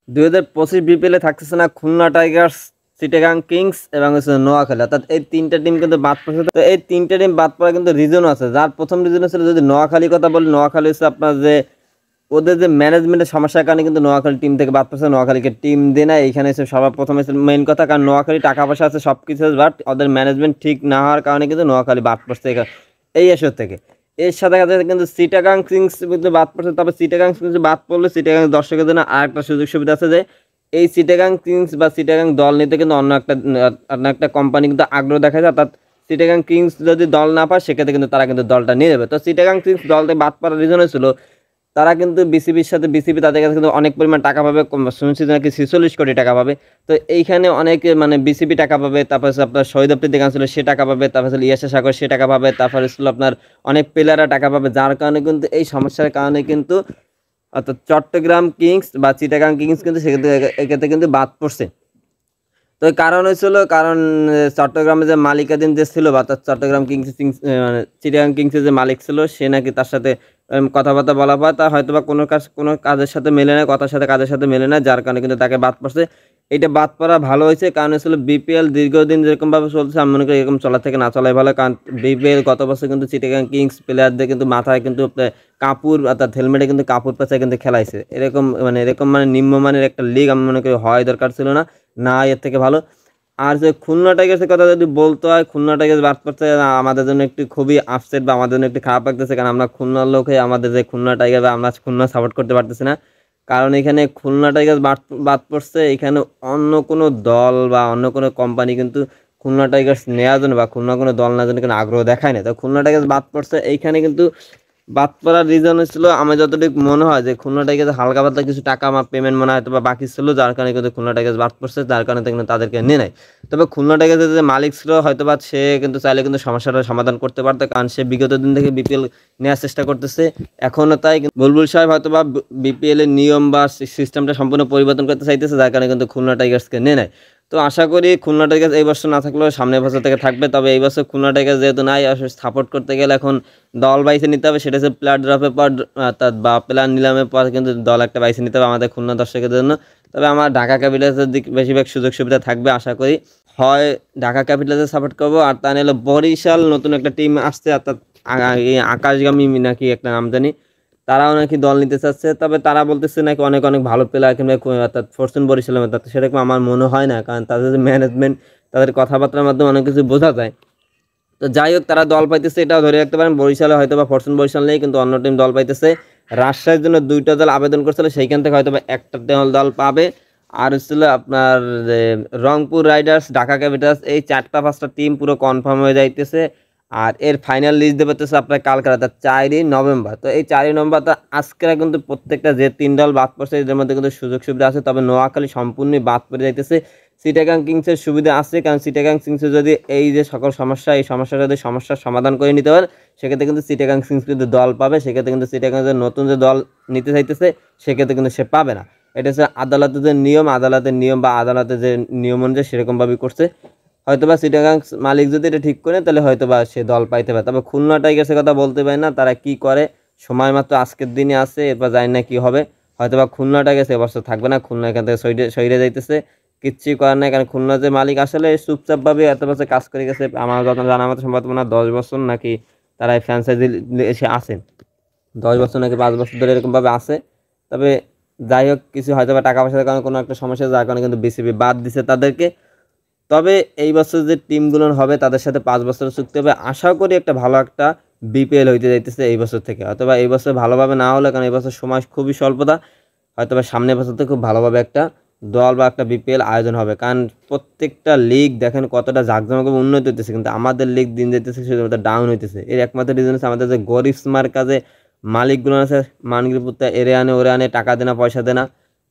2025 বিপিএলে থাকতেছে না খুলনা টাইগার্স, চিটাগাং কিংস এবং হচ্ছে নোয়াখালী, অর্থাৎ এই তিনটা টিম কিন্তু বাদ পড়ছে। তো এই তিনটা টিম বাদ পড়ার কিন্তু রিজন আছে, যার প্রথম রিজন ছিল যদি নোয়াখালীর কথা বলি, নোয়াখালী হচ্ছে আপনার যে ওদের যে ম্যানেজমেন্টের সমস্যার কারণে কিন্তু নোয়াখালী টিম থেকে বাদ পড়ছে, নোয়াখালীকে টিম দেয় না, এইখানে এসে সবার প্রথমে মেইন কথা, কারণ নোয়াখালী টাকা পয়সা আছে সব কিছু আছে, বাট ওদের ম্যানেজমেন্ট ঠিক না হওয়ার কারণে কিন্তু নোয়াখালী বাদ পড়ছে এই এসব থেকে। এর সাথে সাথে কিন্তু চিটাগাং কিংস কিন্তু বাদ পড়ছে। তবে চিটাগাং কিংস বাদ পড়লে চিটাগাং দর্শকের জন্য আর একটা সুযোগ সুবিধা আছে যে এই চিটাগাং কিংস বা চিটাগাং দল নিতে কিন্তু অন্য একটা কোম্পানি কিন্তু আগ্রহ দেখায়, অর্থাৎ চিটাগাং কিংস যদি দল না পায় সেক্ষেত্রে কিন্তু তারা কিন্তু দলটা নিয়ে নেবে। তো চিটাগাং কিংস দলটা বাদ পড়ার রিজন ছিল তারা কিন্তু বিসিবির সাথে, বিসিবি তাদের কাছে কিন্তু অনেক পরিমাণ টাকা পাবে, শুনছি নাকি 46 কোটি টাকা পাবে। তো এইখানে অনেক মানে বিসিবি টাকা পাবে, তারপর আপনার শহীদ আফ্রিদি ছিল সে টাকা পাবে, তারপর ইয়াসা সাগর সে টাকা পাবে, তারপরে ছিল আপনার অনেক প্লেয়াররা টাকা পাবে, যার কারণে কিন্তু এই সমস্যার কারণে কিন্তু অর্থাৎ চট্টগ্রাম কিংস বা চিটাগাং কিংস কিন্তু এক্ষেত্রে কিন্তু বাদ পড়ছে। তো কারণ হয়েছিল, কারণ চট্টগ্রামে যে মালিকাধীন যে ছিল বা চট্টগ্রাম কিংস মানে চিটাগাং কিংসের যে মালিক ছিল সে নাকি তার সাথে কথাবার্তা বলা পর তা হয়তো বা কোনো কাজের সাথে মেলে না, কথার সাথে কাজের সাথে মেলে না, যার কারণে কিন্তু তাকে বাদ পড়ছে। এটা বাদ পড়া ভালো হয়েছে, কারণ হচ্ছিল বিপিএল দীর্ঘদিন যেরকমভাবে চলছে আমি মনে করি এরকম চলা থেকে না চলাই ভালো। কারণ বিপিএল গত বছর কিন্তু চিটাগাং কিংস প্লেয়ারদের কিন্তু মাথায় কিন্তু কাপড় অর্থাৎ হেলমেটে কিন্তু কাপড় পেঁচায় কিন্তু খেলাইছে। এরকম মানে নিম্নমানের একটা লিগ আমি মনে করি হয় দরকার ছিল না, না এর থেকে ভালো। আর যে খুলনা টাইগার্সের কথা যদি বলতে হয়, খুলনা টাইগার্স বাদ পড়ছে আমাদের জন্য একটু খুবই আপসেট বা আমাদের জন্য একটু খারাপ লাগতেছে, কারণ আমরা খুলনার লোক হয়ে আমাদের যে খুলনা টাইগার বা আমরা খুলনা সাপোর্ট করতে পারতেছি না। কারণ এখানে খুলনা টাইগার্স বাদ পড়ছে, এখানে অন্য কোনো দল বা অন্য কোনো কোম্পানি কিন্তু খুলনা টাইগার্স নেওয়ার জন্য বা খুলনা কোনো দল নেওয়ার জন্য কোনো আগ্রহ দেখায় না। তো খুলনা টাইগার্স বাদ পড়ছে, এইখানে কিন্তু বাদ পড়ার রিজন ছিল আমার যতটুকু মনে হয় যে খুলনা টাইগার্স হালকা পাতলা কিছু টাকা আমার পেমেন্ট মনে হয় বা বাকি ছিল, যার কারণে কিন্তু খুলনা টাইগার্স বাদ পড়ছে, যার কারণে কিন্তু তাদেরকে নিয়ে নেয়। তবে খুলনা টাইগার্সের যে মালিক ছিল হয়তো বা সে কিন্তু চাইলে কিন্তু সমস্যাটা সমাধান করতে পারতো, কারণ সে বিগত দিন থেকে বিপিএল নেওয়ার চেষ্টা করতেছে এখনও তাই। বুলবুল সাহেব হয়তো বা বিপিএল এর নিয়ম বা সিস্টেমটা সম্পূর্ণ পরিবর্তন করতে চাইতেছে, যার কারণে কিন্তু খুলনা টাইগার্সকে নিয়ে নেয়। তো আশা করি খুলনা টাইগার্স এই বছর না থাকলেও সামনের বছর থেকে থাকবে। তবে এই বছর খুলনা টাইগার্স যেহেতু নাই, সাপোর্ট করতে গেলে এখন দল বাইছে নিতে হবে, সেটা হচ্ছে প্লেয়ার ড্রপের পর বা প্লেয়ার নিলামের পর কিন্তু দল একটা বাইছে নিতে হবে আমাদের খুলনা দর্শকের জন্য। তবে আমার ঢাকা ক্যাপিটালসের দিক বেশিরভাগ সুযোগ সুবিধা থাকবে আশা করি, হয় ঢাকা ক্যাপিটালসে সাপোর্ট করবো, আর তা নিলে বরিশাল নতুন একটা টিম আসছে, অর্থাৎ আকাশগামী নাকি একটা নাম জানি, তারাও নাকি দল নিতে চাচ্ছে। তবে তারা বলতেছে নাকি অনেক অনেক ভালো প্লেয়ার কিংবা অর্থাৎ ফরচুন বরিশালের মধ্যে, সেরকম আমার মনে হয় না, কারণ তাদের যে ম্যানেজমেন্ট তাদের কথাবার্তার মাধ্যমে অনেক কিছু বোঝা যায়। তো যাই হোক তারা দল পাইতেছে এটাও ধরে রাখতে পারেন, বরিশালে হয়তো বা ফরচুন বরিশাল নেই কিন্তু অন্য টিম দল পাইতেছে। রাজশাহীর জন্য 2টা দল আবেদন করছিল, সেইখান থেকে হয়তো বা একটা দল পাবে। আর হচ্ছিল আপনার রংপুর রাইডার্স, ঢাকা ক্যাপিটালস, এই 4-5টা টিম পুরো কনফার্ম হয়ে যাইতেছে। আর এর ফাইনাল লিস্ট দেবে হচ্ছে আপনার কালকে রাত 4ই নভেম্বর। তো এই 4ই নভেম্বর তো আজকে কিন্তু প্রত্যেকটা যে 3 দল বাদ পড়ছে এদের মধ্যে কিন্তু সুযোগ সুবিধা আছে, তবে নোয়াখালী সম্পূর্ণই বাদ পড়ে যাইতেছে। চিটাগাং কিংসের সুবিধা আছে, কারণ চিটাগাং কিংসের যদি এই যে সকল সমস্যা এই সমস্যাটা যদি সমস্যার সমাধান করে নিতে পারে সেক্ষেত্রে কিন্তু চিটাগাং কিংস কিন্তু দল পাবে, সেক্ষেত্রে কিন্তু চিটাগাং যে নতুন যে দল নিতে চাইতেছে সেক্ষেত্রে কিন্তু সে পাবে না। এটা হচ্ছে আদালতের যে নিয়ম, আদালতের নিয়ম বা আদালতের যে নিয়ম অনুযায়ী সেরকমভাবেই করছে। হয়তোবা চিটাগাং মালিক যদি এটা ঠিক করে তাহলে হয়তোবা সে দল পাইতে পারে। তবে খুলনা টাইগার্সের কথা বলতে পারি না, তারা কি করে, সময় মাত্র আজকের দিনে আছে, এরপর জানি না কি হবে। হয়তোবা খুলনা টাইগার্স এবছর থাকবে না, খুলনা এখান থেকে সইরে যাইতেছে, কিচ্ছুই করার নাই। কারণ খুলনা যে মালিক আসলে চুপচাপভাবে এত বছর কাজ করে গেছে, আমার যত জানা মতো সম্ভবত না 10 বছর নাকি তারা এই ফ্র্যাঞ্চাইজি এসে আসেন, 10 বছর নাকি 5 বছর ধরে এরকমভাবে আসে। তবে যাই হোক কিছু হয়তো বা টাকা পয়সার কারণে কোনো একটা সমস্যা, যার কারণে কিন্তু বিসিবি বাদ দিছে তাদেরকে। তবে এই বছর যে টিমগুলো হবে তাদের সাথে 5 বছরের চুক্তি হবে, আশা করি একটা ভালো একটা বিপিএল হইতে যাইতেছে এই বছর থেকে। অথবা এই বছর ভালোভাবে না হলে, কারণ এই বছর সময় খুবই স্বল্পতা, হয়তোবা সামনের বছর থেকে খুব ভালোভাবে একটা দল বা একটা বিপিএল আয়োজন হবে। কারণ প্রত্যেকটা লিগ দেখেন কতটা জাঁকজমকভাবে উন্নতি হইতেছে, কিন্তু আমাদের লিগ দিন যেতেছে শুধুমাত্র ডাউন হইতেছে। এর একমাত্র রিজন আছে আমাদের যে গরিব স্মার কাজে মালিকগুলো আছে, মানগিরিপুত্তা এরে আনে ওরে আনে, টাকা দেনা পয়সা দেনা,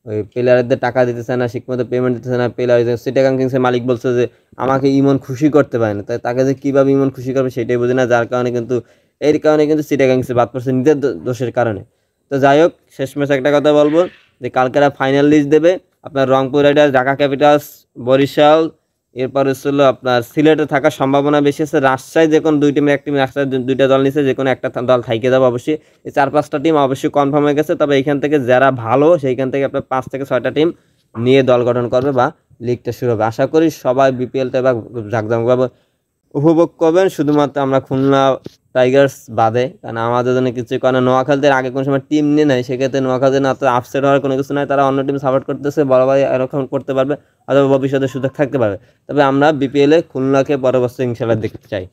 ওই প্লেয়ারদের টাকা দিতেছে না, ঠিকমতো পেমেন্ট দিতেছে না। প্লেয়ার চিটাগাং কিংসের মালিক বলছে যে আমাকে ইমন খুশি করতে পারে না, তাই তাকে যে কীভাবে ইমন খুশি করবে সেটাই বুঝি না, যার কারণে কিন্তু এর কারণে কিন্তু চিটাগাং কিংসে বাদ পড়ছে নিজের দোষের কারণে। তো যাই হোক শেষমেশ একটা কথা বলবো যে কালকেরা ফাইনাল লিস্ট দেবে আপনার রংপুর রাইডার্স, ঢাকা ক্যাপিটালস, বরিশাল এরপর হচ্ছিল আপনার সিলেটে থাকার সম্ভাবনা বেশি আছে। রাজশাহী যে কোনো দুই টিমের এক টিম রাজশাহী দুইটা দল নিচ্ছে, যে কোনো একটা দল থাইকে যাবে অবশ্যই। এই 4-5টা টিম অবশ্যই কনফার্ম হয়ে গেছে। তবে এইখান থেকে যারা ভালো সেইখান থেকে আপনার 5 থেকে 6টা টিম নিয়ে দল গঠন করবে বা লিগটা শুরু হবে। আশা করি সবাই বিপিএলটা এবার ঝাঁকজমকভাবে উপভোগ করবেন, শুধুমাত্র আমরা খুলনা টাইগার্স বাদে। কারণ আমাদের জন্য কিছু কারণ নোয়াখালীদের আগে কোনো সময় টিম নিয়ে নেয়, সেক্ষেত্রে নোয়াখালীদের না তো আপসেট হওয়ার কোনো কিছু নয়, তারা অন্য টিম সাপোর্ট করতেছে, বড় ভাই এরকম করতে পারবে অথবা ভবিষ্যতে সুযোগ থাকতে পারবে। তবে আমরা বিপিএলে খুলনাকে পরবর্তী ইনশাল্লাহ দেখতে চাই।